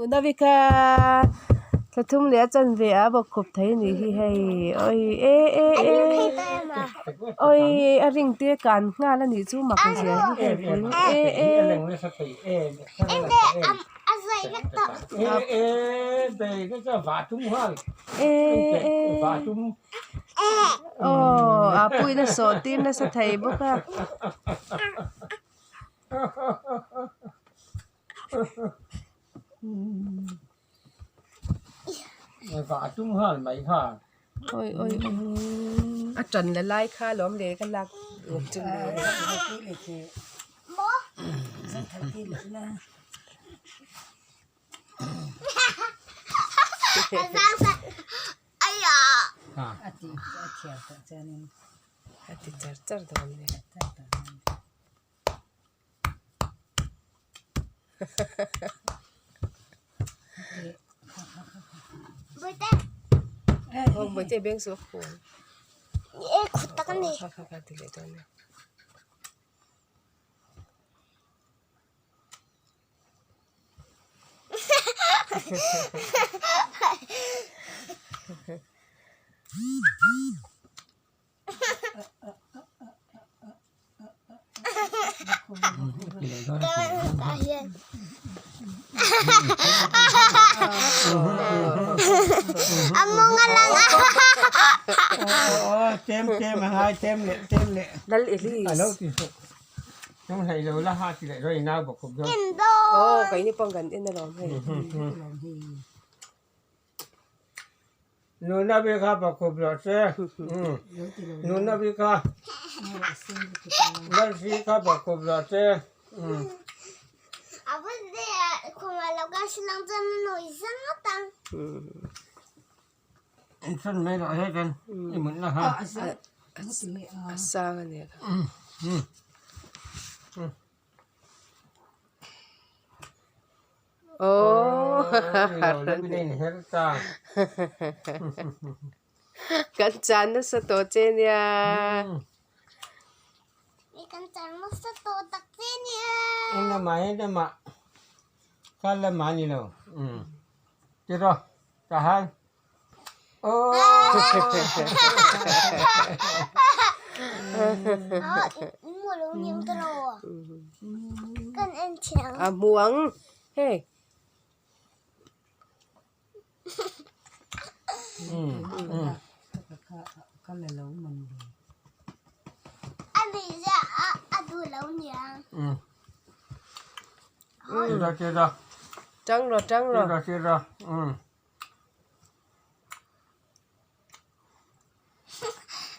Navika thật thung lẽ chân về á bọc khục thấy nỉ hi hay ôi ôi ring tia can nga là nỉ chu mặc cái gì hi đây cái vả chúng hoa vả chúng apui na so tin na sa thầy bốc à vả chúng hoa mấy hoa ôi à trần là lai kha lóm để cái lạc ướp chân hati char dom ne không bữa bên số phone khutta kan ni khá tile to ne among alang tem hai tem lệ dal elis alo thì trong này rồi là hai thì lại rồi nào bọc cục rồi indo cái ni pang gan in na lom hay nuna bị khá bọc cục rồi xe nuna bị khá lần gì khá bọc cục rồi xe abade kumalaga silang dyan no isang atang sân mấy loại hết trơn nhưng mà nó ha sang anh này kan chan na sa to chen ya ikan chan mo sa to taksin niya nó mà khá là mà như nào chưa rồi cả hai mo lo niyang taro kan en chang muang hey abi ja adu lo niyang chưa rồi trăng rồi chưa rồi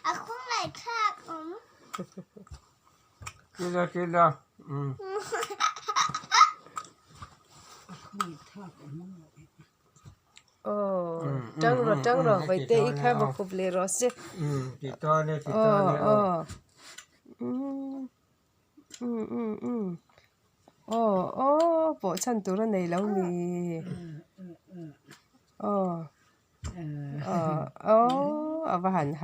ako lại khác chưa rồi trăng rồi vậy te ik ha bọc le rose thì to đây thì to đây bộ chân tủ ra này lâu nè và hẳn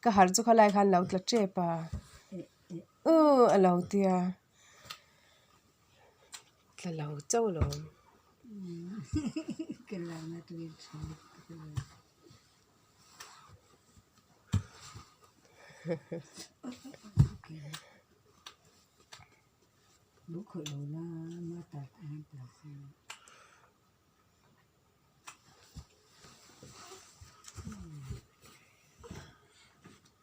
cái hạt cho khai khăn lâu là chế pa lâu tia là lâu châu rồi cái lâu nó tuyệt lúc khởi đầu là mà ta ăn ta